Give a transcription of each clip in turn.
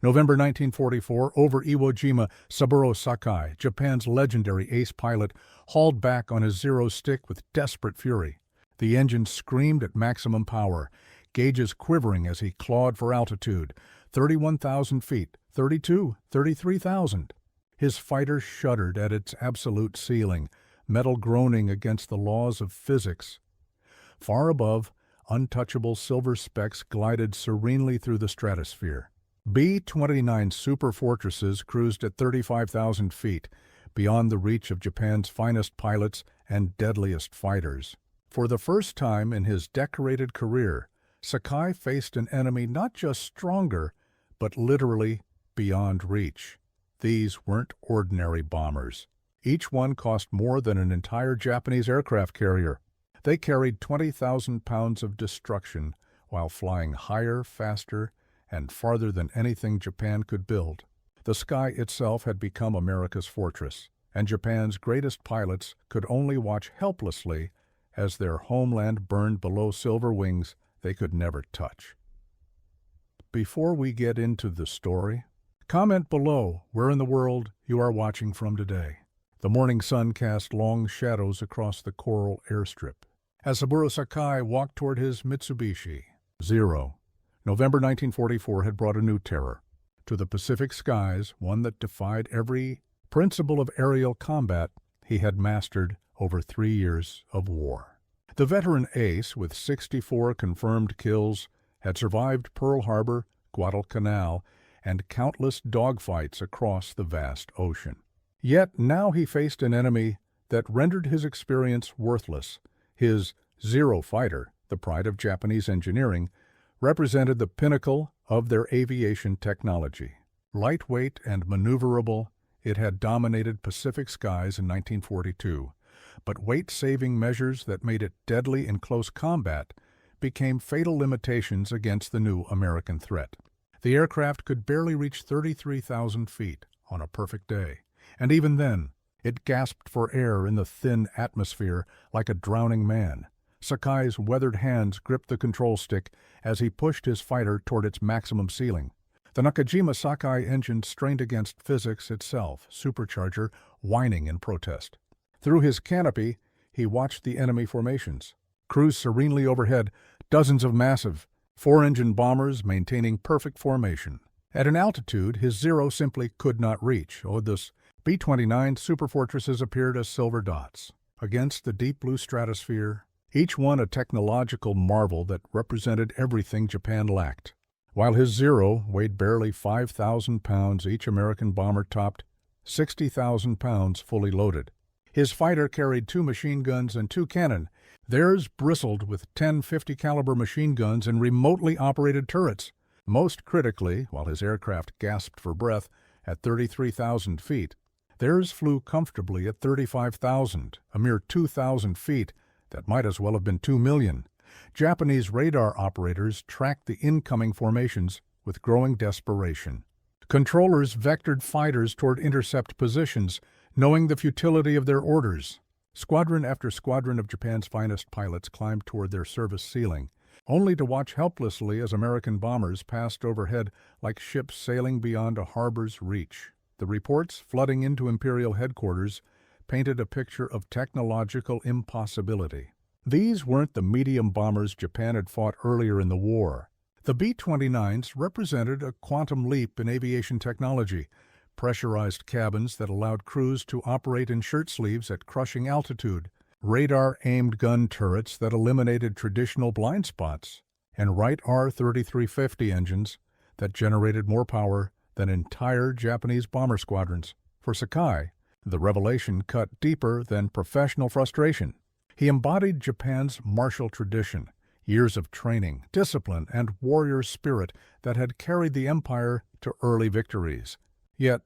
November 1944, over Iwo Jima, Saburō Sakai, Japan's legendary ace pilot, hauled back on his zero stick with desperate fury. The engine screamed at maximum power, gauges quivering as he clawed for altitude, 31,000 feet, 33,000. His fighter shuddered at its absolute ceiling, metal groaning against the laws of physics. Far above, untouchable silver specks glided serenely through the stratosphere. B-29 Superfortresses cruised at 35,000 feet, beyond the reach of Japan's finest pilots and deadliest fighters. For the first time in his decorated career, Sakai faced an enemy not just stronger, but literally beyond reach. These weren't ordinary bombers. Each one cost more than an entire Japanese aircraft carrier. They carried 20,000 pounds of destruction while flying higher, faster, and farther than anything Japan could build. The sky itself had become America's fortress, and Japan's greatest pilots could only watch helplessly as their homeland burned below silver wings they could never touch. Before we get into the story, comment below where in the world you are watching from today. The morning sun cast long shadows across the coral airstrip as Saburō Sakai walked toward his Mitsubishi. Zero. November 1944 had brought a new terror to the Pacific skies, one that defied every principle of aerial combat he had mastered over 3 years of war. The veteran ace, with 64 confirmed kills, had survived Pearl Harbor, Guadalcanal, and countless dogfights across the vast ocean. Yet now he faced an enemy that rendered his experience worthless. His Zero fighter, the pride of Japanese engineering, represented the pinnacle of their aviation technology. Lightweight and maneuverable, it had dominated Pacific skies in 1942, but weight-saving measures that made it deadly in close combat became fatal limitations against the new American threat. The aircraft could barely reach 33,000 feet on a perfect day, and even then, it gasped for air in the thin atmosphere like a drowning man. Sakai's weathered hands gripped the control stick as he pushed his fighter toward its maximum ceiling. The Nakajima Sakai engine strained against physics itself, supercharger whining in protest. Through his canopy, he watched the enemy formations. Cruised serenely overhead, dozens of massive, four-engine bombers maintaining perfect formation. At an altitude his Zero simply could not reach, thus B-29 Superfortresses appeared as silver dots. Against the deep blue stratosphere, each one a technological marvel that represented everything Japan lacked. While his Zero weighed barely 5,000 pounds, each American bomber topped 60,000 pounds fully loaded. His fighter carried 2 machine guns and 2 cannon. Theirs bristled with 10 50-caliber machine guns and remotely operated turrets. Most critically, while his aircraft gasped for breath at 33,000 feet, theirs flew comfortably at 35,000, a mere 2,000 feet that might as well have been 2 million. Japanese radar operators tracked the incoming formations with growing desperation. Controllers vectored fighters toward intercept positions, knowing the futility of their orders. Squadron after squadron of Japan's finest pilots climbed toward their service ceiling, only to watch helplessly as American bombers passed overhead like ships sailing beyond a harbor's reach. The reports flooding into Imperial headquarters painted a picture of technological impossibility. These weren't the medium bombers Japan had fought earlier in the war. The B-29s represented a quantum leap in aviation technology, pressurized cabins that allowed crews to operate in shirt sleeves at crushing altitude, radar-aimed gun turrets that eliminated traditional blind spots, and Wright R-3350 engines that generated more power than entire Japanese bomber squadrons. For Sakai, the revelation cut deeper than professional frustration. He embodied Japan's martial tradition, years of training, discipline, and warrior spirit that had carried the empire to early victories. Yet,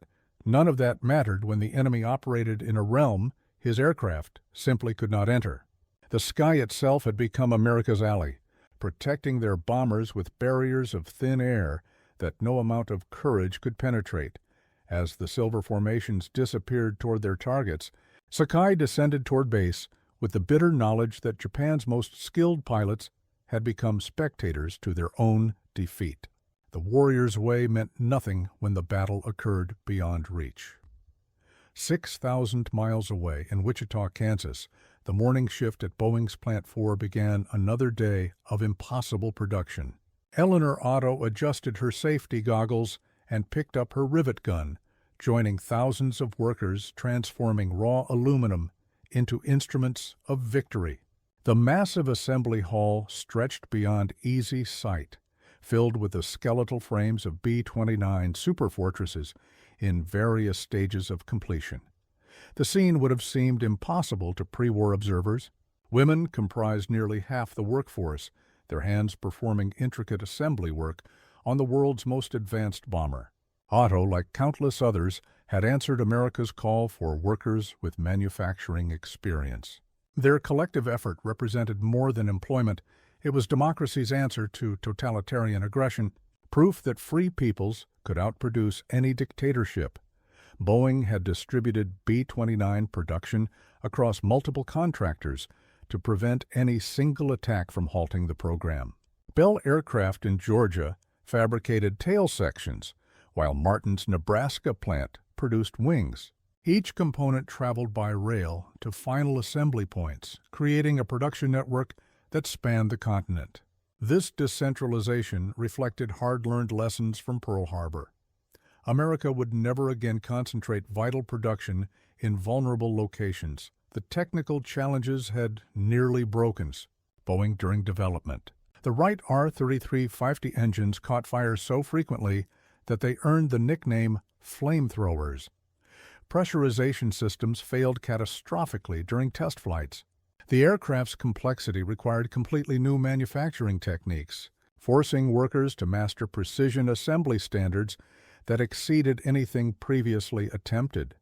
none of that mattered when the enemy operated in a realm his aircraft simply could not enter. The sky itself had become America's ally, protecting their bombers with barriers of thin air that no amount of courage could penetrate. As the silver formations disappeared toward their targets, Sakai descended toward base with the bitter knowledge that Japan's most skilled pilots had become spectators to their own defeat. The warrior's way meant nothing when the battle occurred beyond reach. 6,000 miles away in Wichita, Kansas, the morning shift at Boeing's Plant 4 began another day of impossible production. Eleanor Otto adjusted her safety goggles and picked up her rivet gun, joining thousands of workers transforming raw aluminum into instruments of victory. The massive assembly hall stretched beyond easy sight, filled with the skeletal frames of B-29 Superfortresses in various stages of completion. The scene would have seemed impossible to pre-war observers. Women comprised nearly half the workforce, their hands performing intricate assembly work on the world's most advanced bomber. Otto, like countless others, had answered America's call for workers with manufacturing experience. Their collective effort represented more than employment. It was democracy's answer to totalitarian aggression, proof that free peoples could outproduce any dictatorship. Boeing had distributed B-29 production across multiple contractors to prevent any single attack from halting the program. Bell Aircraft in Georgia fabricated tail sections, while Martin's Nebraska plant produced wings. Each component traveled by rail to final assembly points, creating a production network that spanned the continent. This decentralization reflected hard-learned lessons from Pearl Harbor. America would never again concentrate vital production in vulnerable locations. The technical challenges had nearly broken Boeing during development. The Wright R-3350 engines caught fire so frequently that they earned the nickname flamethrowers. Pressurization systems failed catastrophically during test flights. The aircraft's complexity required completely new manufacturing techniques, forcing workers to master precision assembly standards that exceeded anything previously attempted.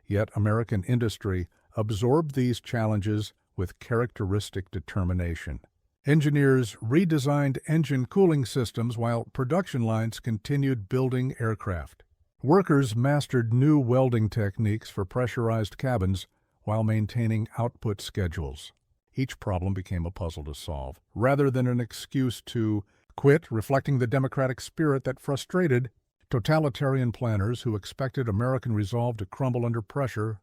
Yet American industry absorbed these challenges with characteristic determination. Engineers redesigned engine cooling systems while production lines continued building aircraft. Workers mastered new welding techniques for pressurized cabins while maintaining output schedules. Each problem became a puzzle to solve, rather than an excuse to quit, reflecting the democratic spirit that frustrated totalitarian planners who expected American resolve to crumble under pressure.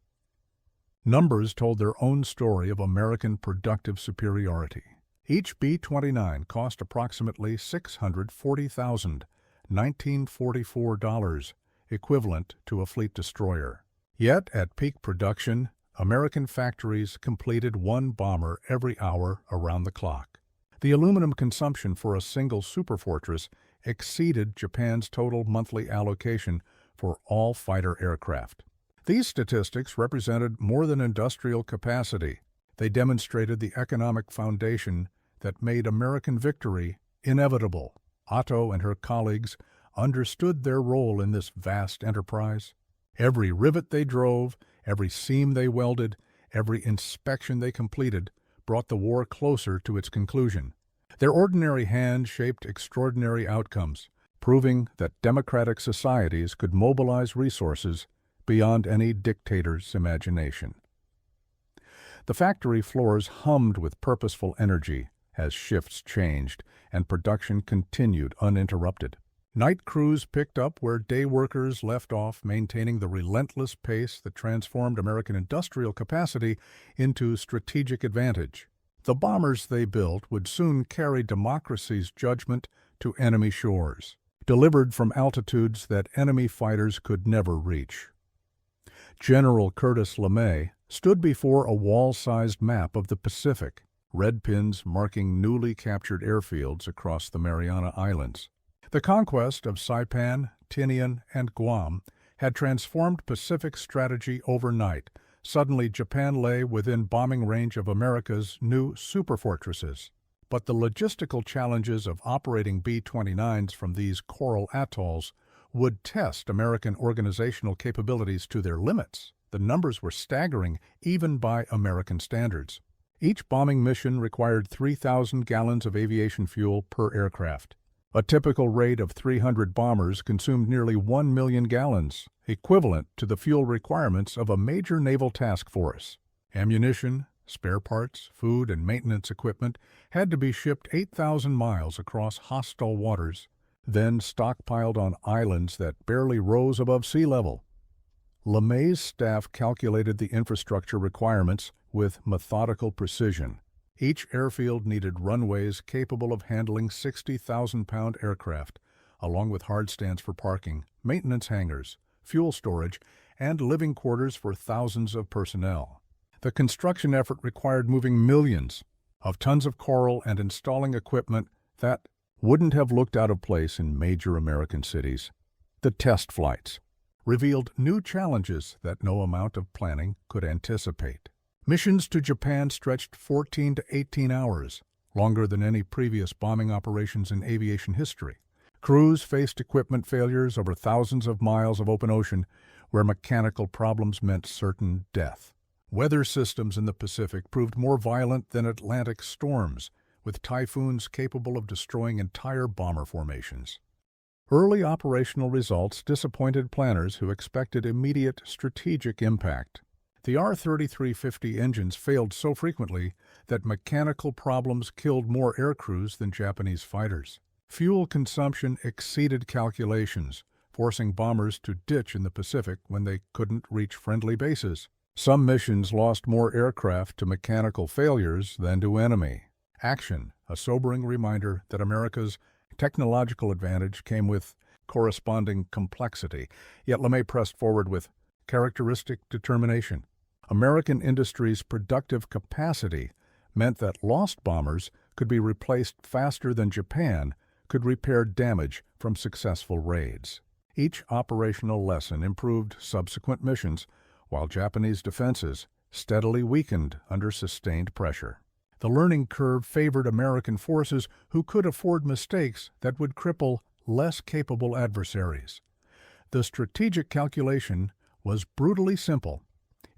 Numbers told their own story of American productive superiority. Each B-29 cost approximately $640,1944, equivalent to a fleet destroyer. Yet, at peak production, American factories completed one bomber every hour around the clock. The aluminum consumption for a single Superfortress exceeded Japan's total monthly allocation for all fighter aircraft. These statistics represented more than industrial capacity. They demonstrated the economic foundation that made American victory inevitable. Otto and her colleagues understood their role in this vast enterprise. Every rivet they drove, every seam they welded, every inspection they completed brought the war closer to its conclusion. Their ordinary hand shaped extraordinary outcomes, proving that democratic societies could mobilize resources beyond any dictator's imagination. The factory floors hummed with purposeful energy as shifts changed and production continued uninterrupted. Night crews picked up where day workers left off, maintaining the relentless pace that transformed American industrial capacity into strategic advantage. The bombers they built would soon carry democracy's judgment to enemy shores, delivered from altitudes that enemy fighters could never reach. General Curtis LeMay stood before a wall-sized map of the Pacific, red pins marking newly captured airfields across the Mariana Islands. The conquest of Saipan, Tinian, and Guam had transformed Pacific strategy overnight. Suddenly, Japan lay within bombing range of America's new superfortresses. But the logistical challenges of operating B-29s from these coral atolls would test American organizational capabilities to their limits. The numbers were staggering, even by American standards. Each bombing mission required 3,000 gallons of aviation fuel per aircraft. A typical rate of 300 bombers consumed nearly 1 million gallons, equivalent to the fuel requirements of a major naval task force. Ammunition, spare parts, food, and maintenance equipment had to be shipped 8,000 miles across hostile waters then stockpiled on islands that barely rose above sea level. LeMay's staff calculated the infrastructure requirements with methodical precision. Each airfield needed runways capable of handling 60,000-pound aircraft, along with hard stands for parking, maintenance hangars, fuel storage, and living quarters for thousands of personnel. The construction effort required moving millions of tons of coral and installing equipment that wouldn't have looked out of place in major American cities. The test flights revealed new challenges that no amount of planning could anticipate. Missions to Japan stretched 14 to 18 hours, longer than any previous bombing operations in aviation history. Crews faced equipment failures over thousands of miles of open ocean where mechanical problems meant certain death. Weather systems in the Pacific proved more violent than Atlantic storms, with typhoons capable of destroying entire bomber formations. Early operational results disappointed planners who expected immediate strategic impact. The R-3350 engines failed so frequently that mechanical problems killed more aircrews than Japanese fighters. Fuel consumption exceeded calculations, forcing bombers to ditch in the Pacific when they couldn't reach friendly bases. Some missions lost more aircraft to mechanical failures than to enemy action, a sobering reminder that America's technological advantage came with corresponding complexity. Yet LeMay pressed forward with characteristic determination. American industry's productive capacity meant that lost bombers could be replaced faster than Japan could repair damage from successful raids. Each operational lesson improved subsequent missions, while Japanese defenses steadily weakened under sustained pressure. The learning curve favored American forces who could afford mistakes that would cripple less capable adversaries. The strategic calculation was brutally simple.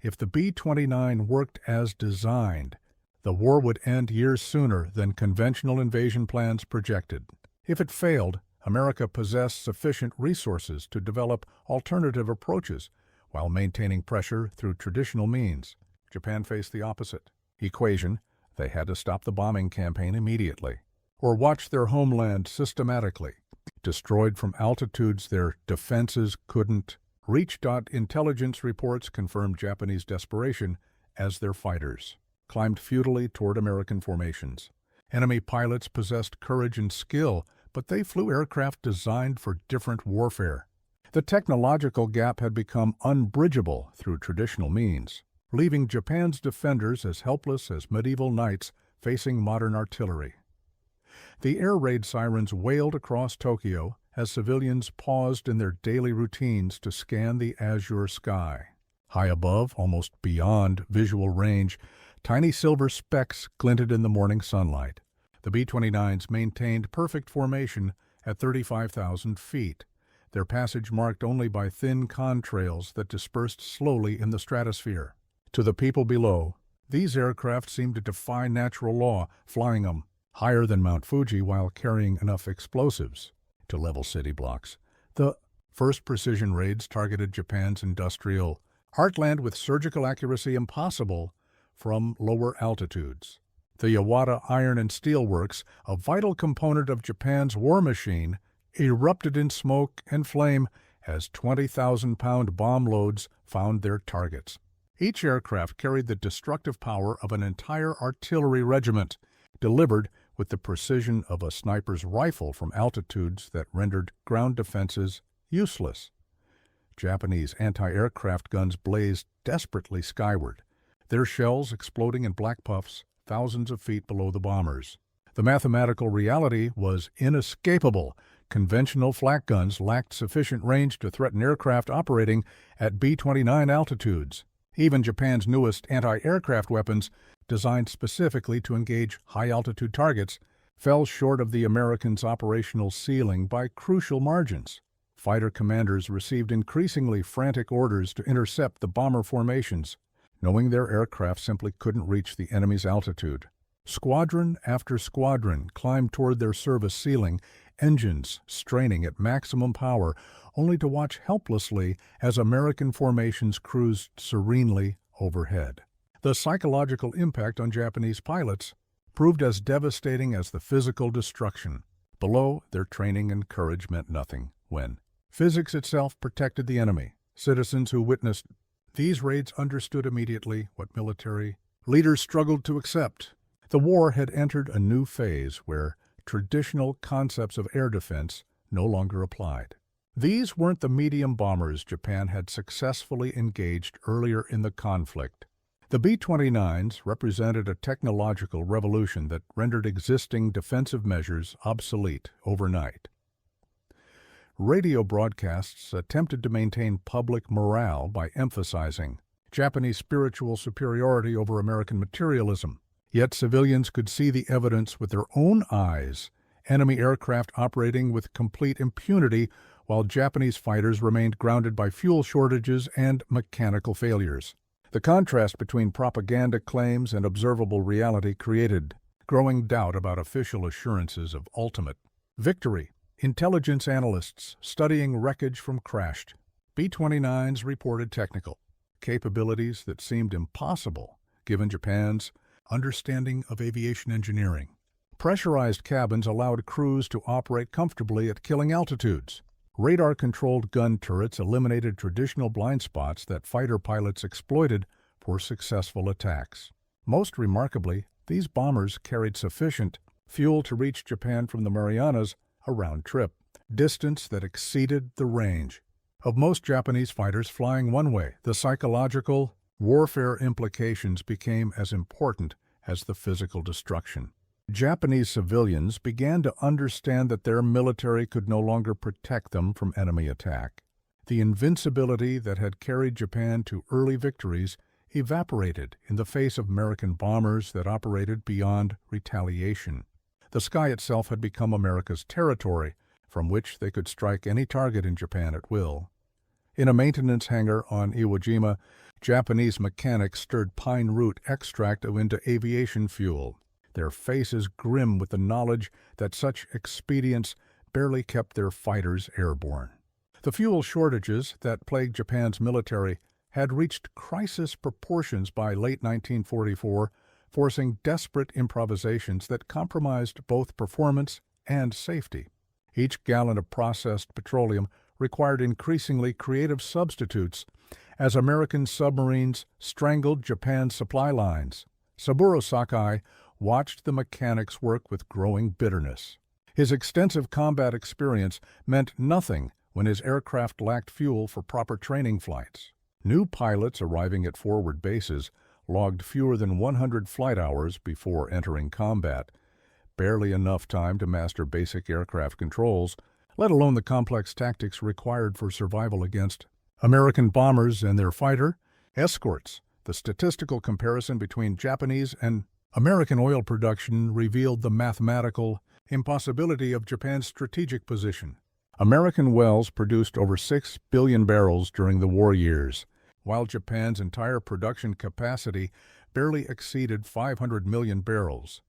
If the B-29 worked as designed, the war would end years sooner than conventional invasion plans projected. If it failed, America possessed sufficient resources to develop alternative approaches while maintaining pressure through traditional means. Japan faced the opposite equation. They had to stop the bombing campaign immediately, or watch their homeland systematically destroyed from altitudes their defenses couldn't reach. Intelligence reports confirmed Japanese desperation as their fighters climbed futilely toward American formations. Enemy pilots possessed courage and skill, but they flew aircraft designed for different warfare. The technological gap had become unbridgeable through traditional means, leaving Japan's defenders as helpless as medieval knights facing modern artillery. The air raid sirens wailed across Tokyo as civilians paused in their daily routines to scan the azure sky. High above, almost beyond visual range, tiny silver specks glinted in the morning sunlight. The B-29s maintained perfect formation at 35,000 feet, their passage marked only by thin contrails that dispersed slowly in the stratosphere. To the people below, these aircraft seemed to defy natural law, flying them higher than Mount Fuji while carrying enough explosives to level city blocks. The first precision raids targeted Japan's industrial heartland with surgical accuracy impossible from lower altitudes. The Yawata Iron and Steel Works, a vital component of Japan's war machine, erupted in smoke and flame as 20,000-pound bomb loads found their targets. Each aircraft carried the destructive power of an entire artillery regiment, delivered with the precision of a sniper's rifle from altitudes that rendered ground defenses useless. Japanese anti-aircraft guns blazed desperately skyward, their shells exploding in black puffs thousands of feet below the bombers. The mathematical reality was inescapable. Conventional flak guns lacked sufficient range to threaten aircraft operating at B-29 altitudes. Even Japan's newest anti-aircraft weapons, designed specifically to engage high-altitude targets, fell short of the Americans' operational ceiling by crucial margins. Fighter commanders received increasingly frantic orders to intercept the bomber formations, knowing their aircraft simply couldn't reach the enemy's altitude. Squadron after squadron climbed toward their service ceiling, engines straining at maximum power, only to watch helplessly as American formations cruised serenely overhead. The psychological impact on Japanese pilots proved as devastating as the physical destruction. Below, their training and courage meant nothing when physics itself protected the enemy. Citizens who witnessed these raids understood immediately what military leaders struggled to accept. The war had entered a new phase where traditional concepts of air defense no longer applied. These weren't the medium bombers Japan had successfully engaged earlier in the conflict. The B-29s represented a technological revolution that rendered existing defensive measures obsolete overnight. Radio broadcasts attempted to maintain public morale by emphasizing Japanese spiritual superiority over American materialism. Yet civilians could see the evidence with their own eyes, enemy aircraft operating with complete impunity while Japanese fighters remained grounded by fuel shortages and mechanical failures. The contrast between propaganda claims and observable reality created growing doubt about official assurances of ultimate victory. Intelligence analysts studying wreckage from crashed B-29s reported technical capabilities that seemed impossible given Japan's understanding of aviation engineering. Pressurized cabins allowed crews to operate comfortably at killing altitudes. Radar-controlled gun turrets eliminated traditional blind spots that fighter pilots exploited for successful attacks. Most remarkably, these bombers carried sufficient fuel to reach Japan from the Marianas a round trip, distance that exceeded the range of most Japanese fighters flying one way. The psychological warfare implications became as important as the physical destruction. Japanese civilians began to understand that their military could no longer protect them from enemy attack. The invincibility that had carried Japan to early victories evaporated in the face of American bombers that operated beyond retaliation. The sky itself had become America's territory, from which they could strike any target in Japan at will. In a maintenance hangar on Iwo Jima, Japanese mechanics stirred pine root extract into aviation fuel, their faces grim with the knowledge that such expedients barely kept their fighters airborne. The fuel shortages that plagued Japan's military had reached crisis proportions by late 1944, forcing desperate improvisations that compromised both performance and safety. Each gallon of processed petroleum required increasingly creative substitutes as American submarines strangled Japan's supply lines. Saburō Sakai watched the mechanics work with growing bitterness. His extensive combat experience meant nothing when his aircraft lacked fuel for proper training flights. New pilots arriving at forward bases logged fewer than 100 flight hours before entering combat, barely enough time to master basic aircraft controls, let alone the complex tactics required for survival against American bombers and their fighter escorts. The statistical comparison between Japanese and American oil production revealed the mathematical impossibility of Japan's strategic position. American wells produced over 6 billion barrels during the war years, while Japan's entire production capacity barely exceeded 500 million barrels,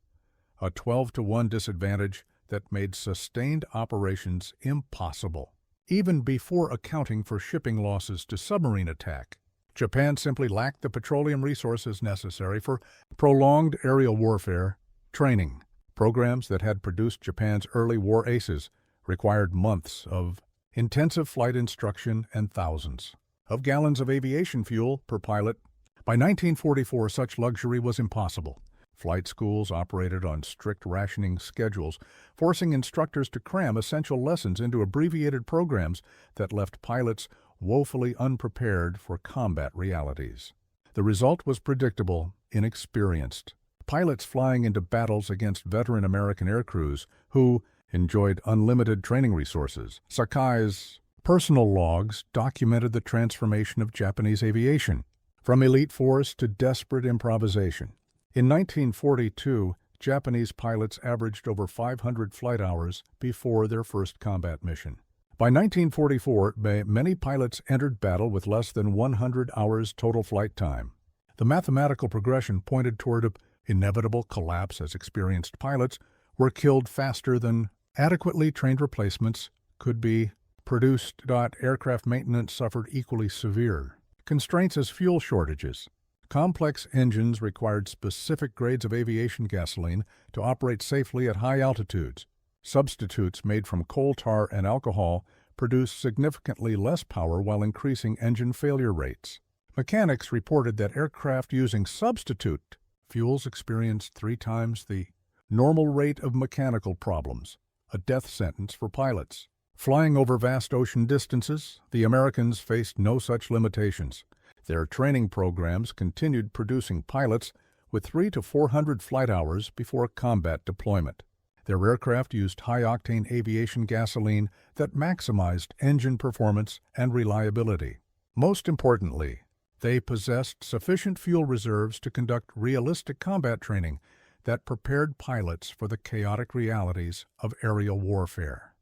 a 12-to-1 disadvantage that made sustained operations impossible. Even before accounting for shipping losses to submarine attack, Japan simply lacked the petroleum resources necessary for prolonged aerial warfare training. Programs that had produced Japan's early war aces required months of intensive flight instruction and thousands of gallons of aviation fuel per pilot. By 1944, such luxury was impossible. Flight schools operated on strict rationing schedules, forcing instructors to cram essential lessons into abbreviated programs that left pilots woefully unprepared for combat realities. The result was predictable, inexperienced pilots flying into battles against veteran American aircrews who enjoyed unlimited training resources. Sakai's personal logs documented the transformation of Japanese aviation, from elite force to desperate improvisation. In 1942, Japanese pilots averaged over 500 flight hours before their first combat mission. By 1944, many pilots entered battle with less than 100 hours total flight time. The mathematical progression pointed toward an inevitable collapse as experienced pilots were killed faster than adequately trained replacements could be produced. Aircraft maintenance suffered equally severe constraints as fuel shortages. Complex engines required specific grades of aviation gasoline to operate safely at high altitudes. Substitutes made from coal tar and alcohol produced significantly less power while increasing engine failure rates. Mechanics reported that aircraft using substitute fuels experienced 3 times the normal rate of mechanical problems, a death sentence for pilots. Flying over vast ocean distances, the Americans faced no such limitations. Their training programs continued producing pilots with 300 to 400 flight hours before combat deployment. Their aircraft used high-octane aviation gasoline that maximized engine performance and reliability. Most importantly, they possessed sufficient fuel reserves to conduct realistic combat training that prepared pilots for the chaotic realities of aerial warfare.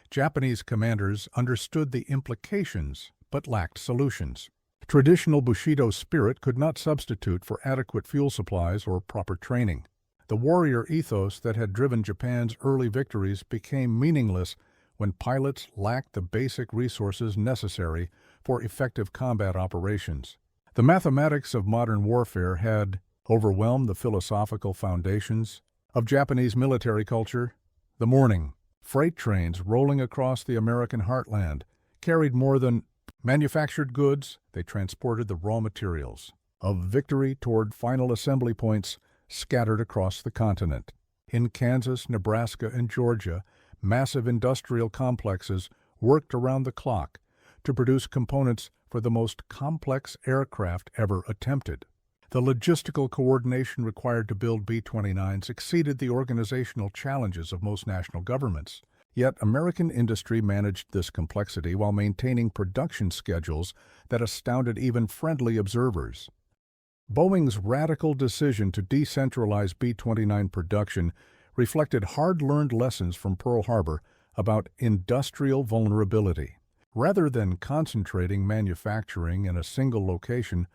Japanese commanders understood the implications but lacked solutions. Traditional Bushido spirit could not substitute for adequate fuel supplies or proper training. The warrior ethos that had driven Japan's early victories became meaningless when pilots lacked the basic resources necessary for effective combat operations. The mathematics of modern warfare had overwhelmed the philosophical foundations of Japanese military culture. The morning, freight trains rolling across the American heartland carried more than manufactured goods. They transported the raw materials of victory toward final assembly points scattered across the continent. In Kansas, Nebraska, and Georgia, massive industrial complexes worked around the clock to produce components for the most complex aircraft ever attempted. The logistical coordination required to build B-29s exceeded the organizational challenges of most national governments. Yet American industry managed this complexity while maintaining production schedules that astounded even friendly observers. Boeing's radical decision to decentralize B-29 production reflected hard-learned lessons from Pearl Harbor about industrial vulnerability. Rather than concentrating manufacturing in a single location,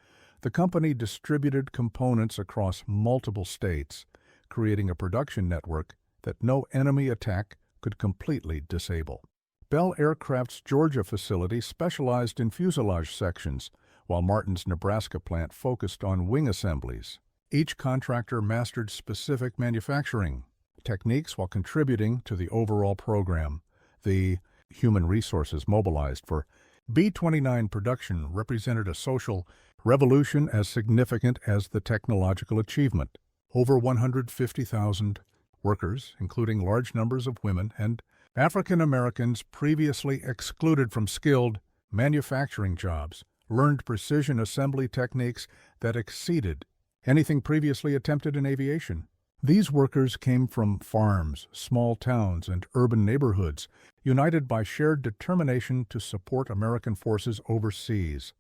the company distributed components across multiple states, creating a production network that no enemy attack could completely disable. Bell Aircraft's Georgia facility specialized in fuselage sections, while Martin's Nebraska plant focused on wing assemblies. Each contractor mastered specific manufacturing techniques while contributing to the overall program. The human resources mobilized for B-29 production represented a social revolution as significant as the technological achievement. Over 150,000 workers, including large numbers of women and African Americans previously excluded from skilled manufacturing jobs, learned precision assembly techniques that exceeded anything previously attempted in aviation. These workers came from farms, small towns, and urban neighborhoods, united by shared determination to support American forces overseas.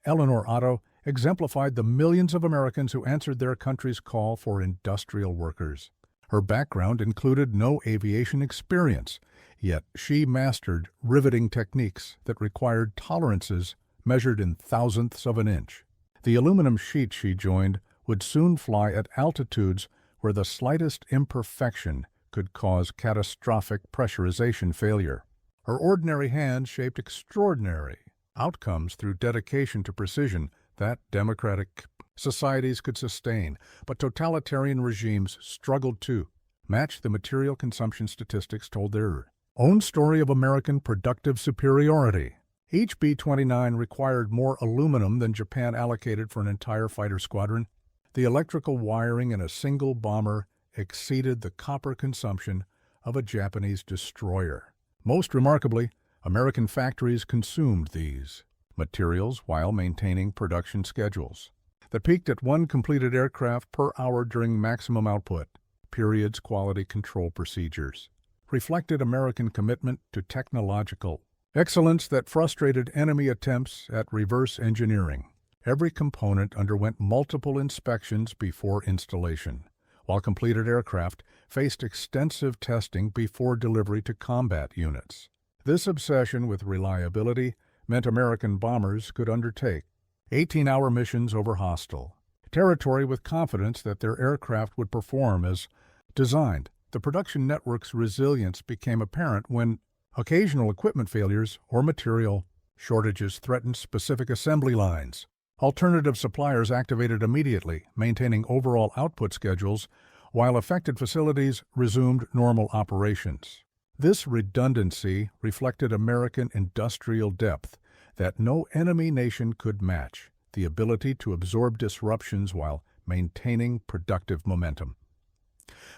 Eleanor Otto exemplified the millions of Americans who answered their country's call for industrial workers. Her background included no aviation experience, yet she mastered riveting techniques that required tolerances measured in thousandths of an inch. The aluminum sheet she joined would soon fly at altitudes where the slightest imperfection could cause catastrophic pressurization failure. Her ordinary hand shaped extraordinary outcomes through dedication to precision that democratic societies could sustain, but totalitarian regimes struggled to match. The material consumption statistics told their own story of American productive superiority. Each B-29 required more aluminum than Japan allocated for an entire fighter squadron. The electrical wiring in a single bomber exceeded the copper consumption of a Japanese destroyer. Most remarkably, American factories consumed these materials while maintaining production schedules that peaked at 1 completed aircraft per hour during maximum output. Periods quality control procedures reflected American commitment to technological excellence that frustrated enemy attempts at reverse engineering. Every component underwent multiple inspections before installation, while completed aircraft faced extensive testing before delivery to combat units. This obsession with reliability meant American bombers could undertake 18-hour missions over hostile territory with confidence that their aircraft would perform as designed. The production network's resilience became apparent when occasional equipment failures or material shortages threatened specific assembly lines. Alternative suppliers activated immediately, maintaining overall output schedules while affected facilities resumed normal operations. This redundancy reflected American industrial depth that no enemy nation could match, the ability to absorb disruptions while maintaining productive momentum.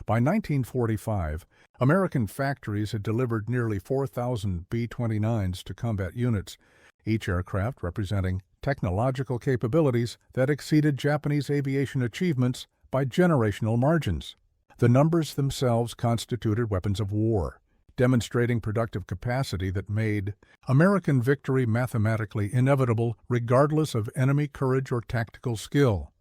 By 1945, American factories had delivered nearly 4,000 B-29s to combat units, each aircraft representing technological capabilities that exceeded Japanese aviation achievements by generational margins. The numbers themselves constituted weapons of war, demonstrating productive capacity that made American victory mathematically inevitable regardless of enemy courage or tactical skill.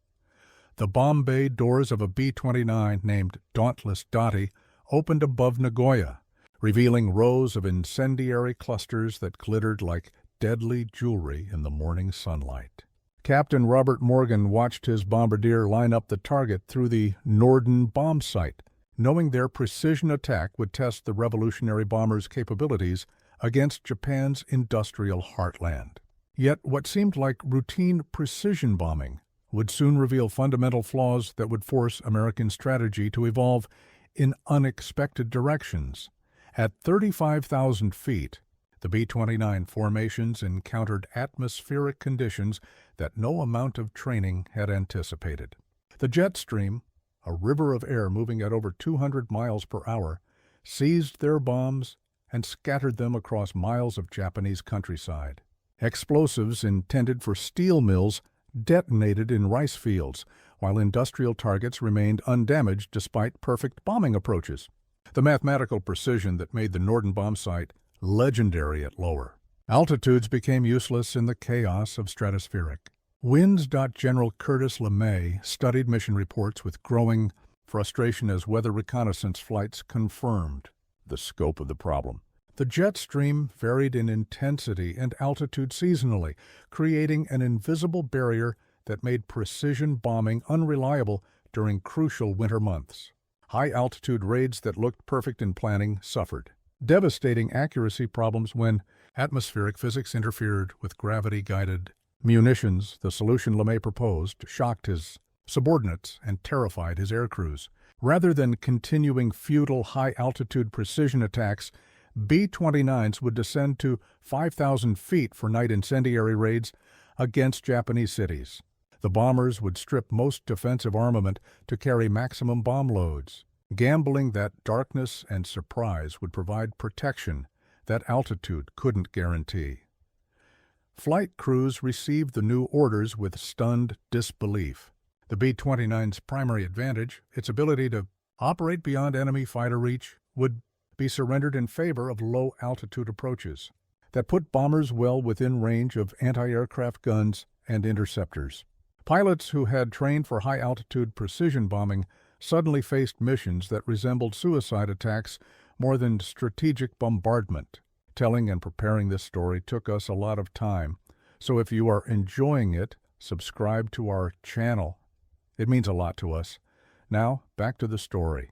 The bomb bay doors of a B-29 named Dauntless Dottie opened above Nagoya, revealing rows of incendiary clusters that glittered like deadly jewelry in the morning sunlight. Captain Robert Morgan watched his bombardier line up the target through the Norden bomb sight, knowing their precision attack would test the revolutionary bomber's capabilities against Japan's industrial heartland. Yet what seemed like routine precision bombing would soon reveal fundamental flaws that would force American strategy to evolve in unexpected directions. At 35,000 feet, the B-29 formations encountered atmospheric conditions that no amount of training had anticipated. The jet stream, a river of air moving at over 200 miles per hour, seized their bombs and scattered them across miles of Japanese countryside. Explosives intended for steel mills detonated in rice fields, while industrial targets remained undamaged despite perfect bombing approaches. The mathematical precision that made the Norden bomb site legendary at lower altitudes became useless in the chaos of stratospheric. Winds. General Curtis LeMay studied mission reports with growing frustration as weather reconnaissance flights confirmed the scope of the problem. The jet stream varied in intensity and altitude seasonally, creating an invisible barrier that made precision bombing unreliable during crucial winter months. High-altitude raids that looked perfect in planning suffered devastating accuracy problems when atmospheric physics interfered with gravity-guided munitions. The solution LeMay proposed shocked his subordinates and terrified his air crews. Rather than continuing futile high-altitude precision attacks, B-29s would descend to 5,000 feet for night incendiary raids against Japanese cities. The bombers would strip most defensive armament to carry maximum bomb loads, gambling that darkness and surprise would provide protection that altitude couldn't guarantee. Flight crews received the new orders with stunned disbelief. The B-29's primary advantage, its ability to operate beyond enemy fighter reach, would be surrendered in favor of low-altitude approaches that put bombers well within range of anti-aircraft guns and interceptors. Pilots who had trained for high-altitude precision bombing suddenly faced missions that resembled suicide attacks more than strategic bombardment. Telling and preparing this story took us a lot of time, so if you are enjoying it, subscribe to our channel. It means a lot to us. Now, back to the story.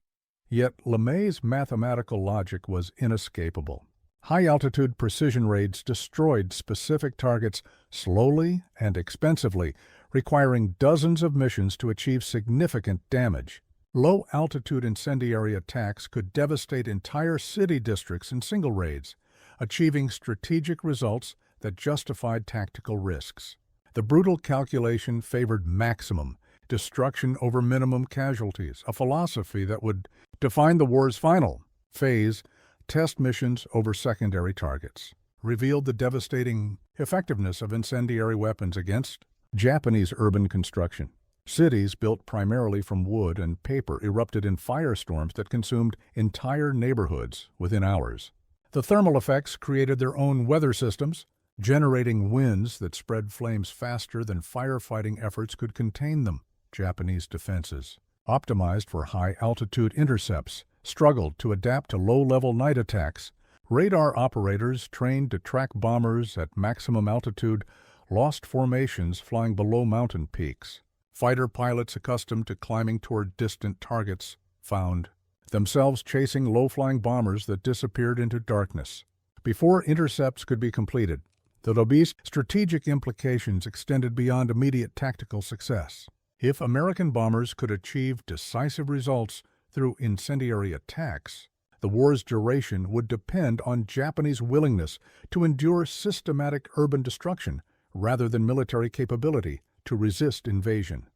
Yet LeMay's mathematical logic was inescapable. High-altitude precision raids destroyed specific targets slowly and expensively, requiring dozens of missions to achieve significant damage. Low-altitude incendiary attacks could devastate entire city districts in single raids, achieving strategic results that justified tactical risks. The brutal calculation favored maximum destruction over minimum casualties, a philosophy that would define the war's final phase. Test missions over secondary targets revealed the devastating effectiveness of incendiary weapons against Japanese urban construction. Cities built primarily from wood and paper erupted in firestorms that consumed entire neighborhoods within hours. The thermal effects created their own weather systems, generating winds that spread flames faster than firefighting efforts could contain them. Japanese defenses, optimized for high-altitude intercepts, struggled to adapt to low-level night attacks. Radar operators trained to track bombers at maximum altitude lost formations flying below mountain peaks. Fighter pilots accustomed to climbing toward distant targets found themselves chasing low-flying bombers that disappeared into darkness. Before intercepts could be completed, the Logistical strategic implications extended beyond immediate tactical success. If American bombers could achieve decisive results through incendiary attacks, the war's duration would depend on Japanese willingness to endure systematic urban destruction rather than military capability to resist invasion.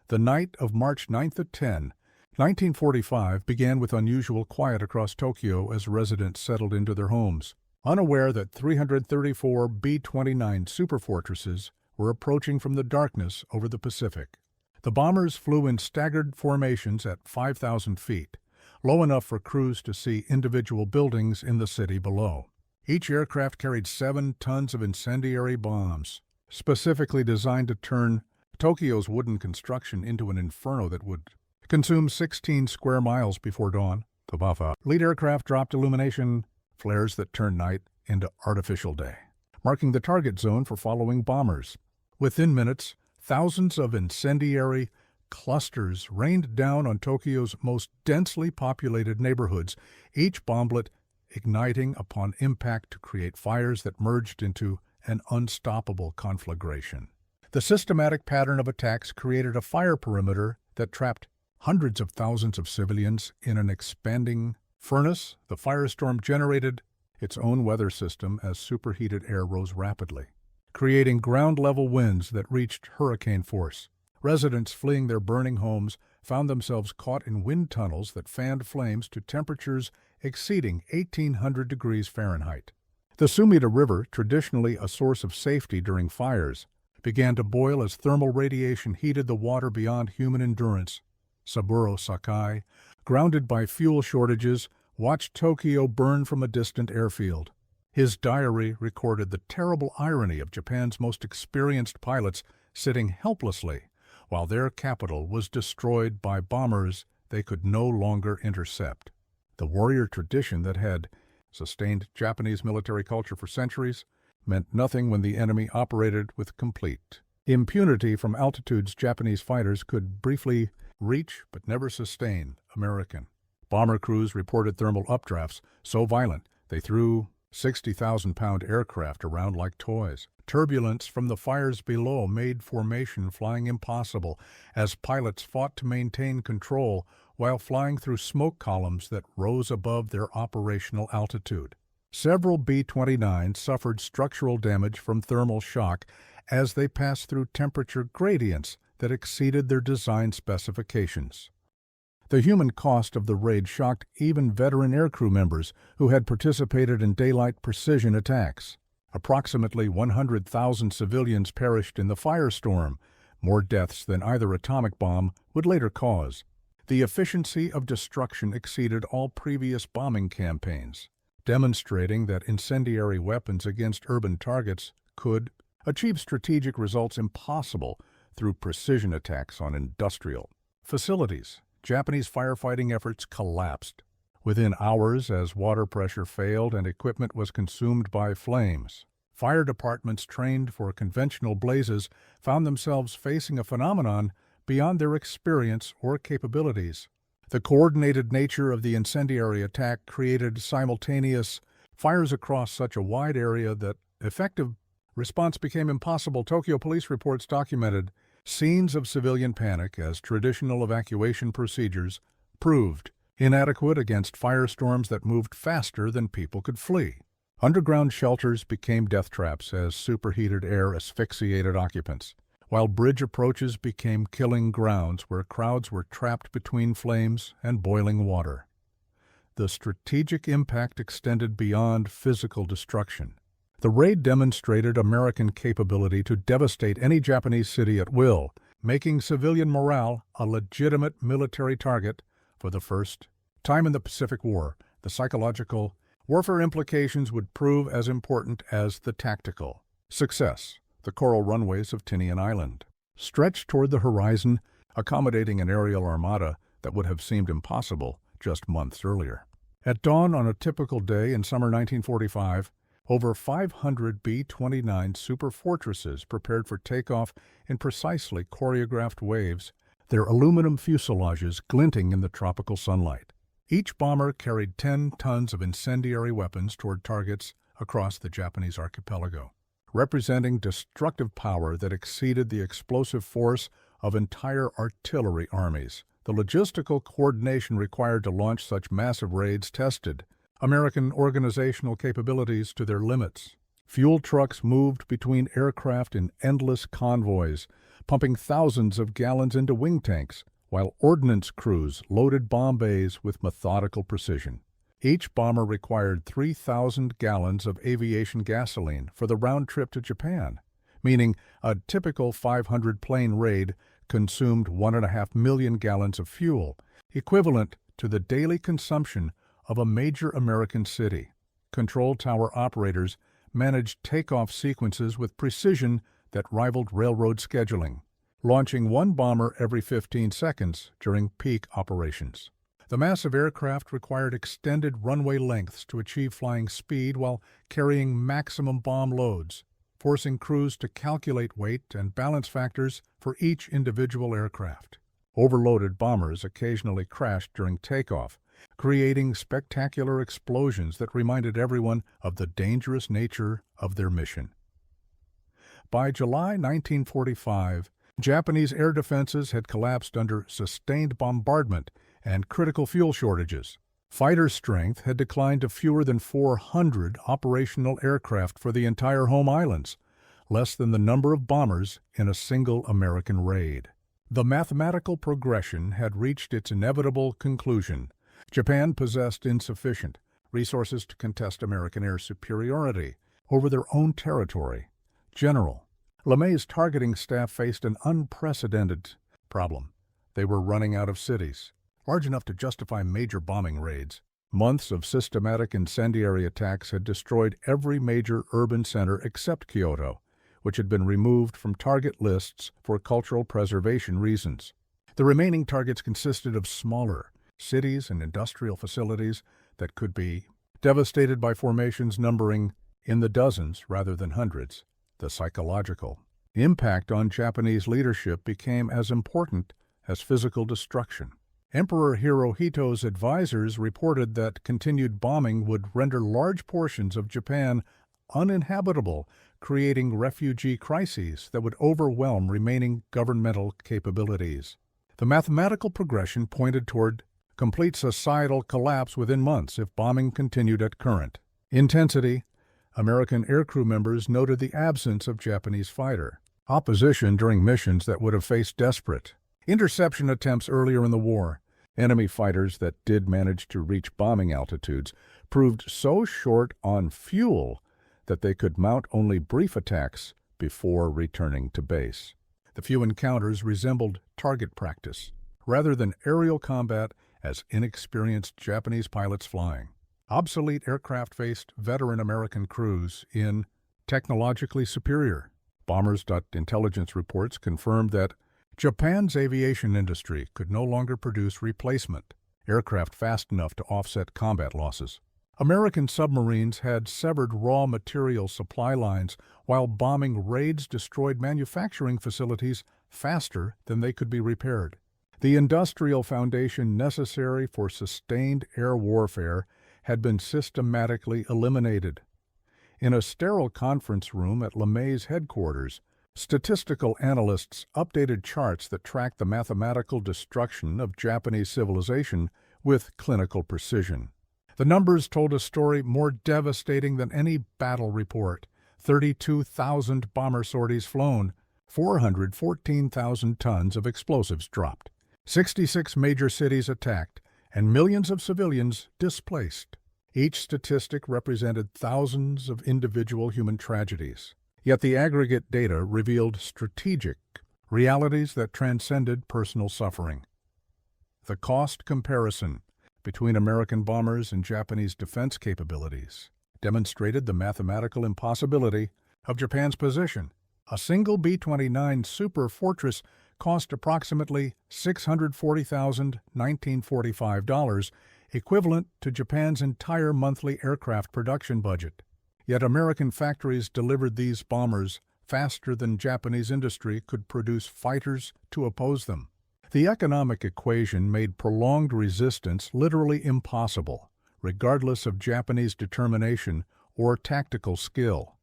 The night of March 9–10, 1945 began with unusual quiet across Tokyo as residents settled into their homes, unaware that 334 B-29 Superfortresses were approaching from the darkness over the Pacific. The bombers flew in staggered formations at 5,000 feet, low enough for crews to see individual buildings in the city below. Each aircraft carried 7 tons of incendiary bombs, specifically designed to turn Tokyo's wooden construction into an inferno that would consume 16 square miles before dawn. The Buffa lead aircraft dropped illumination flares that turned night into artificial day, marking the target zone for following bombers. Within minutes, thousands of incendiary clusters rained down on Tokyo's most densely populated neighborhoods, each bomblet igniting upon impact to create fires that merged into an unstoppable conflagration. The systematic pattern of attacks created a fire perimeter that trapped hundreds of thousands of civilians in an expanding furnace. The firestorm generated its own weather system as superheated air rose rapidly, creating ground-level winds that reached hurricane force. Residents fleeing their burning homes found themselves caught in wind tunnels that fanned flames to temperatures exceeding 1,800 degrees Fahrenheit. The Sumida River, traditionally a source of safety during fires, began to boil as thermal radiation heated the water beyond human endurance. Saburō Sakai, grounded by fuel shortages, watched Tokyo burn from a distant airfield. His diary recorded the terrible irony of Japan's most experienced pilots sitting helplessly while their capital was destroyed by bombers they could no longer intercept. The warrior tradition that had sustained Japanese military culture for centuries meant nothing when the enemy operated with complete impunity from altitudes Japanese fighters could briefly reach but never sustain American. Bomber crews reported thermal updrafts so violent they threw 60,000-pound aircraft around like toys. Turbulence from the fires below made formation flying impossible as pilots fought to maintain control while flying through smoke columns that rose above their operational altitude. Several B-29s suffered structural damage from thermal shock as they passed through temperature gradients that exceeded their design specifications. The human cost of the raid shocked even veteran aircrew members who had participated in daylight precision attacks. Approximately 100,000 civilians perished in the firestorm, more deaths than either atomic bomb would later cause. The efficiency of destruction exceeded all previous bombing campaigns, demonstrating that incendiary weapons against urban targets could achieve strategic results impossible through precision attacks on industrial facilities. Japanese firefighting efforts collapsed within hours as water pressure failed and equipment was consumed by flames. Fire departments trained for conventional blazes found themselves facing a phenomenon beyond their experience or capabilities. The coordinated nature of the incendiary attack created simultaneous fires across such a wide area that effective response became impossible. Tokyo police reports documented scenes of civilian panic as traditional evacuation procedures proved inadequate against firestorms that moved faster than people could flee. Underground shelters became death traps as superheated air asphyxiated occupants, while bridge approaches became killing grounds where crowds were trapped between flames and boiling water. The strategic impact extended beyond physical destruction. The raid demonstrated American capability to devastate any Japanese city at will, making civilian morale a legitimate military target for the first time in the Pacific War. The psychological warfare implications would prove as important as the tactical. Success. The coral runways of Tinian Island stretched toward the horizon, accommodating an aerial armada that would have seemed impossible just months earlier. At dawn on a typical day in summer 1945, over 500 B-29 Superfortresses prepared for takeoff in precisely choreographed waves, their aluminum fuselages glinting in the tropical sunlight. Each bomber carried 10 tons of incendiary weapons toward targets across the Japanese archipelago, representing destructive power that exceeded the explosive force of entire artillery armies. The logistical coordination required to launch such massive raids tested American organizational capabilities to their limits. Fuel trucks moved between aircraft in endless convoys, pumping thousands of gallons into wing tanks, while ordnance crews loaded bomb bays with methodical precision. Each bomber required 3,000 gallons of aviation gasoline for the round trip to Japan, meaning a typical 500-plane raid consumed 1.5 million gallons of fuel, equivalent to the daily consumption of a major American city. Control tower operators managed takeoff sequences with precision that rivaled railroad scheduling, launching one bomber every 15 seconds during peak operations. The massive aircraft required extended runway lengths to achieve flying speed while carrying maximum bomb loads, forcing crews to calculate weight and balance factors for each individual aircraft. Overloaded bombers occasionally crashed during takeoff, creating spectacular explosions that reminded everyone of the dangerous nature of their mission. By July 1945, Japanese air defenses had collapsed under sustained bombardment and critical fuel shortages. Fighter strength had declined to fewer than 400 operational aircraft for the entire home islands, less than the number of bombers in a single American raid. The mathematical progression had reached its inevitable conclusion. Japan possessed insufficient resources to contest American air superiority over their own territory. General LeMay's targeting staff faced an unprecedented problem. They were running out of cities large enough to justify major bombing raids. Months of systematic incendiary attacks had destroyed every major urban center except Kyoto, which had been removed from target lists for cultural preservation reasons. The remaining targets consisted of smaller cities and industrial facilities that could be devastated by formations numbering in the dozens rather than hundreds. The psychological impact on Japanese leadership became as important as physical destruction. Emperor Hirohito's advisors reported that continued bombing would render large portions of Japan uninhabitable, creating refugee crises that would overwhelm remaining governmental capabilities. The mathematical progression pointed toward complete societal collapse within months if bombing continued at current intensity. American aircrew members noted the absence of Japanese fighter opposition during missions that would have faced desperate interception attempts earlier in the war. Enemy fighters that did manage to reach bombing altitudes proved so short on fuel that they could mount only brief attacks before returning to base. The few encounters resembled target practice, rather than aerial combat as inexperienced Japanese pilots flying. Obsolete aircraft faced veteran American crews in technologically superior. Bombers.intelligence reports confirmed that Japan's aviation industry could no longer produce replacement aircraft fast enough to offset combat losses. American submarines had severed raw material supply lines, while bombing raids destroyed manufacturing facilities faster than they could be repaired. The industrial foundation necessary for sustained air warfare had been systematically eliminated. In a sterile conference room at LeMay's headquarters, statistical analysts updated charts that tracked the mathematical destruction of Japanese civilization with clinical precision. The numbers told a story more devastating than any battle report. 32,000 bomber sorties flown, 414,000 tons of explosives dropped, 66 major cities attacked, and millions of civilians displaced. Each statistic represented thousands of individual human tragedies. Yet the aggregate data revealed strategic realities that transcended personal suffering. The cost comparison between American bombers and Japanese defense capabilities demonstrated the mathematical impossibility of Japan's position. A single B-29 Superfortress cost approximately $640,1945, equivalent to Japan's entire monthly aircraft production budget. Yet American factories delivered these bombers faster than Japanese industry could produce fighters to oppose them. The economic equation made prolonged resistance literally impossible, regardless of Japanese determination or tactical skill.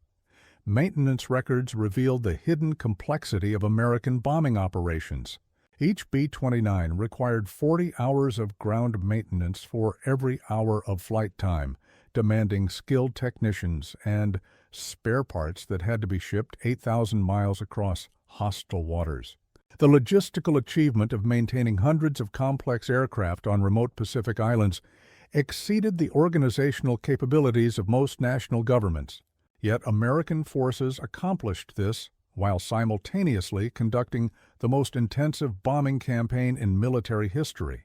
Maintenance records revealed the hidden complexity of American bombing operations. Each B-29 required 40 hours of ground maintenance for every hour of flight time, demanding skilled technicians and spare parts that had to be shipped 8,000 miles across hostile waters. The logistical achievement of maintaining hundreds of complex aircraft on remote Pacific islands exceeded the organizational capabilities of most national governments. Yet American forces accomplished this while simultaneously conducting the most intensive bombing campaign in military history.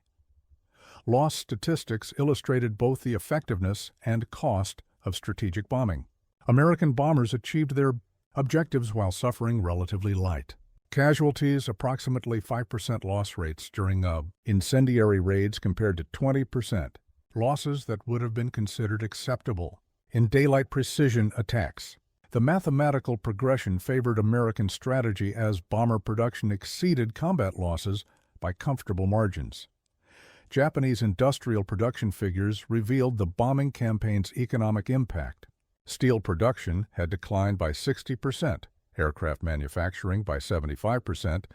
Loss statistics illustrated both the effectiveness and cost of strategic bombing. American bombers achieved their objectives while suffering relatively light. Casualties, approximately 5% loss rates during incendiary raids compared to 20%, losses that would have been considered acceptable in daylight precision attacks. The mathematical progression favored American strategy as bomber production exceeded combat losses by comfortable margins. Japanese industrial production figures revealed the bombing campaign's economic impact. Steel production had declined by 60%, aircraft manufacturing by 75%,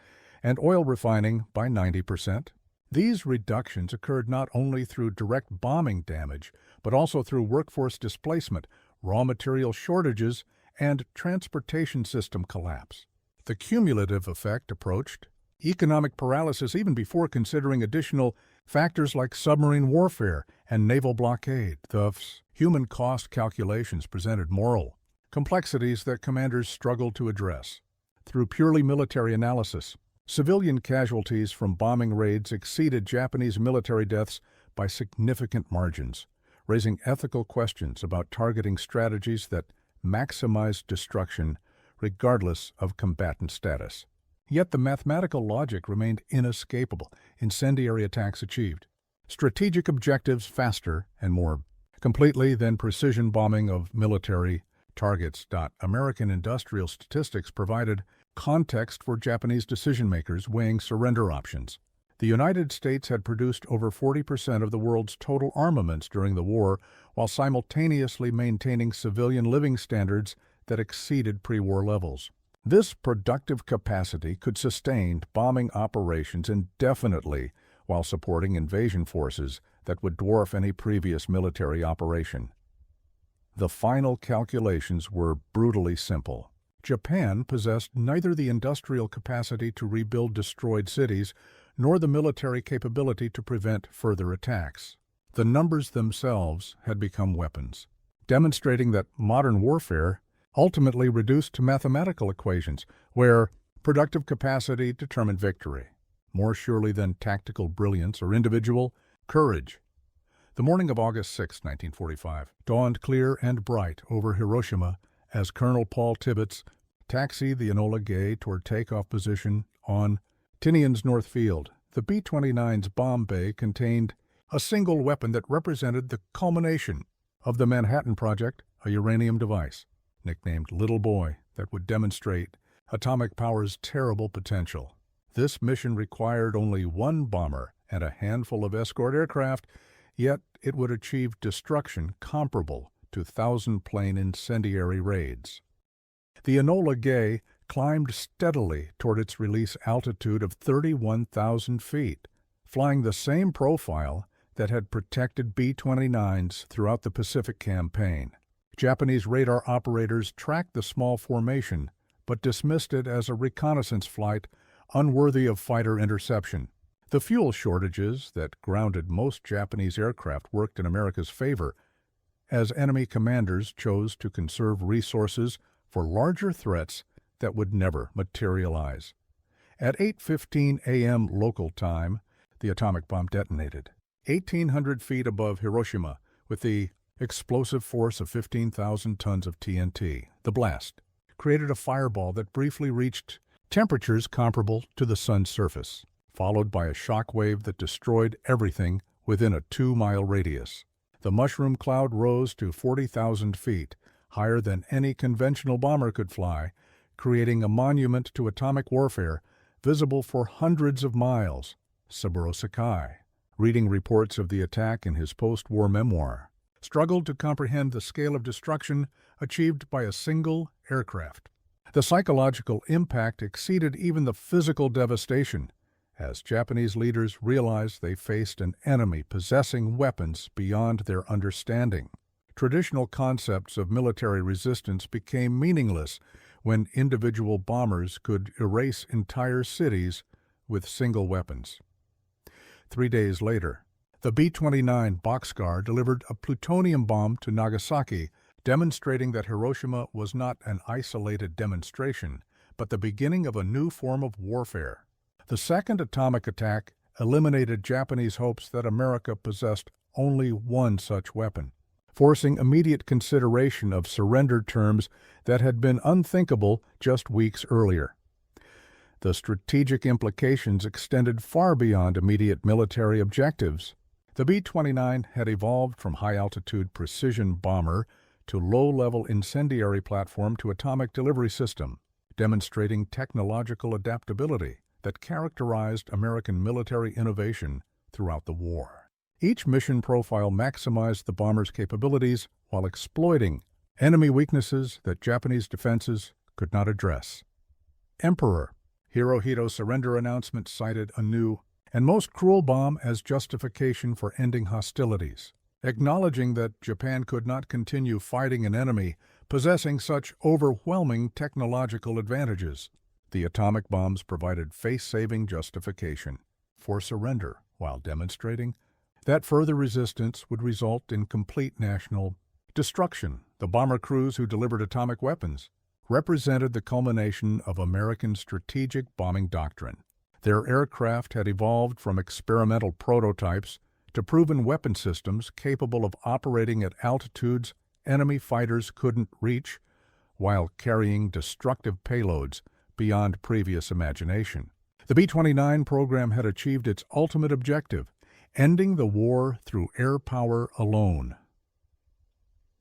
and oil refining by 90%. These reductions occurred not only through direct bombing damage, but also through workforce displacement, raw material shortages, and transportation system collapse. The cumulative effect approached economic paralysis even before considering additional factors like submarine warfare and naval blockade. Thus, human cost calculations presented moral complexities that commanders struggled to address. Through purely military analysis, civilian casualties from bombing raids exceeded Japanese military deaths by significant margins, raising ethical questions about targeting strategies that maximize destruction regardless of combatant status. Yet the mathematical logic remained inescapable. Incendiary attacks achieved strategic objectives faster and more completely than precision bombing of military targets. American industrial statistics provided context for Japanese decision-makers weighing surrender options. The United States had produced over 40% of the world's total armaments during the war, while simultaneously maintaining civilian living standards that exceeded pre-war levels. This productive capacity could sustain bombing operations indefinitely while supporting invasion forces that would dwarf any previous military operation. The final calculations were brutally simple. Japan possessed neither the industrial capacity to rebuild destroyed cities nor the military capability to prevent further attacks. The numbers themselves had become weapons, demonstrating that modern warfare ultimately reduced to mathematical equations, where productive capacity determined victory, more surely than tactical brilliance or individual courage. The morning of August 6, 1945, dawned clear and bright over Hiroshima as Colonel Paul Tibbets taxied the Enola Gay toward takeoff position on Tinian's North Field. The B-29's bomb bay contained a single weapon that represented the culmination of the Manhattan Project, a uranium device, nicknamed Little Boy, that would demonstrate atomic power's terrible potential. This mission required only one bomber and a handful of escort aircraft, yet it would achieve destruction comparable to 1,000-plane incendiary raids. The Enola Gay climbed steadily toward its release altitude of 31,000 feet, flying the same profile that had protected B-29s throughout the Pacific campaign. Japanese radar operators tracked the small formation, but dismissed it as a reconnaissance flight unworthy of fighter interception. The fuel shortages that grounded most Japanese aircraft worked in America's favor, as enemy commanders chose to conserve resources for larger threats that would never materialize. At 8:15 a.m. local time, the atomic bomb detonated, 1,800 feet above Hiroshima, with the explosive force of 15,000 tons of TNT. The blast created a fireball that briefly reached temperatures comparable to the sun's surface, followed by a shock wave that destroyed everything within a 2-mile radius. The mushroom cloud rose to 40,000 feet, higher than any conventional bomber could fly, creating a monument to atomic warfare visible for hundreds of miles. Saburō Sakai, reading reports of the attack in his post-war memoir, struggled to comprehend the scale of destruction achieved by a single aircraft. The psychological impact exceeded even the physical devastation, as Japanese leaders realized they faced an enemy possessing weapons beyond their understanding. Traditional concepts of military resistance became meaningless when individual bombers could erase entire cities with single weapons. 3 days later, the B-29 Boxcar delivered a plutonium bomb to Nagasaki, demonstrating that Hiroshima was not an isolated demonstration, but the beginning of a new form of warfare. The second atomic attack eliminated Japanese hopes that America possessed only one such weapon, forcing immediate consideration of surrender terms that had been unthinkable just weeks earlier. The strategic implications extended far beyond immediate military objectives. The B-29 had evolved from high-altitude precision bomber to low-level incendiary platform to atomic delivery system, demonstrating technological adaptability that characterized American military innovation throughout the war. Each mission profile maximized the bomber's capabilities while exploiting enemy weaknesses that Japanese defenses could not address. Emperor Hirohito's surrender announcement cited a new and most cruel bomb as justification for ending hostilities, acknowledging that Japan could not continue fighting an enemy possessing such overwhelming technological advantages. The atomic bombs provided face-saving justification for surrender while demonstrating that further resistance would result in complete national destruction. The bomber crews who delivered atomic weapons represented the culmination of American strategic bombing doctrine. Their aircraft had evolved from experimental prototypes to proven weapon systems capable of operating at altitudes enemy fighters couldn't reach, while carrying destructive payloads beyond previous imagination. The B-29 program had achieved its ultimate objective, ending the war through air power alone.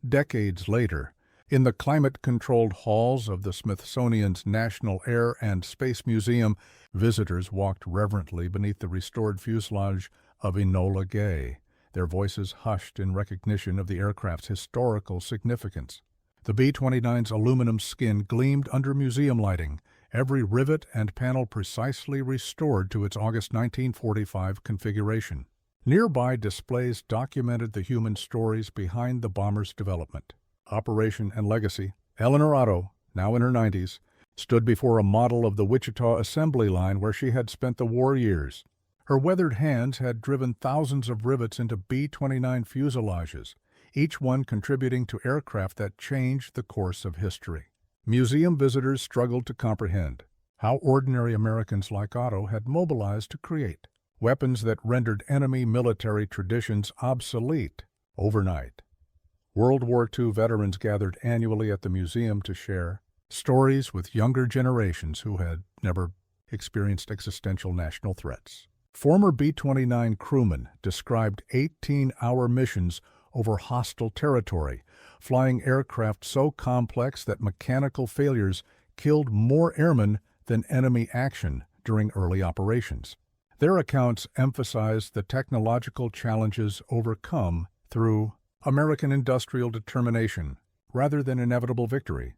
Decades later, in the climate-controlled halls of the Smithsonian's National Air and Space Museum, visitors walked reverently beneath the restored fuselage of Enola Gay, their voices hushed in recognition of the aircraft's historical significance. The B-29's aluminum skin gleamed under museum lighting, every rivet and panel precisely restored to its August 1945 configuration. Nearby displays documented the human stories behind the bomber's development. Operation and Legacy, Eleanor Otto, now in her 90s, stood before a model of the Wichita assembly line where she had spent the war years. Her weathered hands had driven thousands of rivets into B-29 fuselages, each one contributing to aircraft that changed the course of history. Museum visitors struggled to comprehend how ordinary Americans like Otto had mobilized to create weapons that rendered enemy military traditions obsolete overnight. World War II veterans gathered annually at the museum to share stories with younger generations who had never experienced existential national threats. Former B-29 crewmen described 18-hour missions over hostile territory, flying aircraft so complex that mechanical failures killed more airmen than enemy action during early operations. Their accounts emphasized the technological challenges overcome through American industrial determination rather than inevitable victory.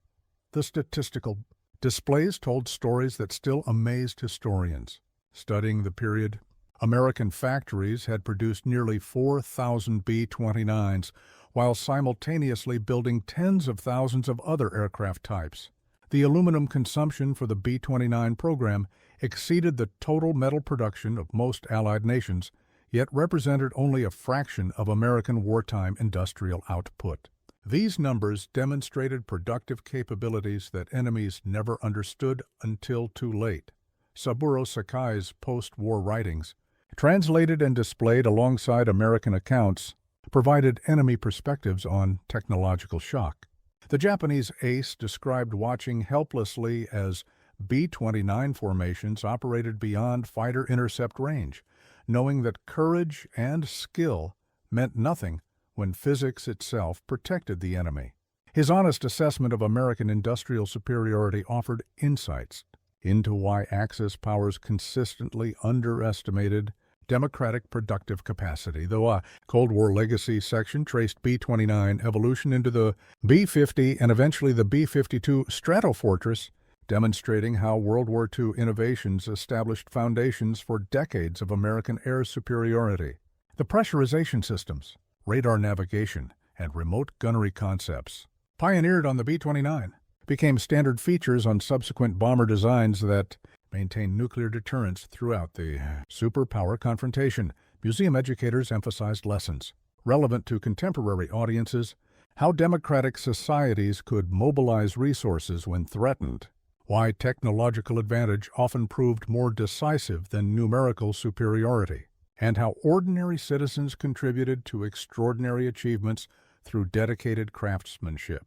The statistical displays told stories that still amazed historians. Studying the period, American factories had produced nearly 4,000 B-29s while simultaneously building tens of thousands of other aircraft types. The aluminum consumption for the B-29 program exceeded the total metal production of most Allied nations, yet represented only a fraction of American wartime industrial output. These numbers demonstrated productive capabilities that enemies never understood until too late. Saburō Sakai's post-war writings, translated and displayed alongside American accounts, provided enemy perspectives on technological shock. The Japanese ace described watching helplessly as B-29 formations operated beyond fighter intercept range, knowing that courage and skill meant nothing when physics itself protected the enemy. His honest assessment of American industrial superiority offered insights into why Axis powers consistently underestimated democratic productive capacity, though a Cold War legacy section traced B-29 evolution into the B-50 and eventually the B-52 Stratofortress, demonstrating how World War II innovations established foundations for decades of American air superiority. The pressurization systems, radar navigation, and remote gunnery concepts, pioneered on the B-29, became standard features on subsequent bomber designs that maintained nuclear deterrence throughout the superpower confrontation. Museum educators emphasized lessons relevant to contemporary audiences, how democratic societies could mobilize resources when threatened, why technological advantage often proved more decisive than numerical superiority, and how ordinary citizens contributed to extraordinary achievements through dedicated craftsmanship.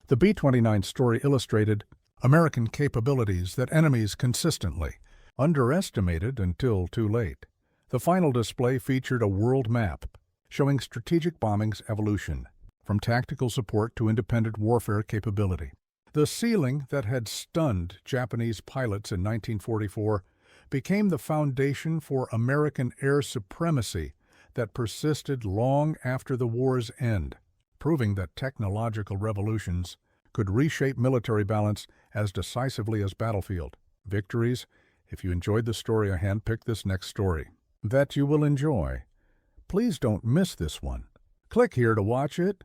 The B-29 story illustrated American capabilities that enemies consistently underestimated until too late. The final display featured a world map showing strategic bombing's evolution, from tactical support to independent warfare capability. The ceiling that had stunned Japanese pilots in 1944 became the foundation for American air supremacy that persisted long after the war's end, proving that technological revolutions could reshape military balance as decisively as battlefield victories. If you enjoyed the story, I handpicked this next story that you will enjoy. Please don't miss this one. Click here to watch it.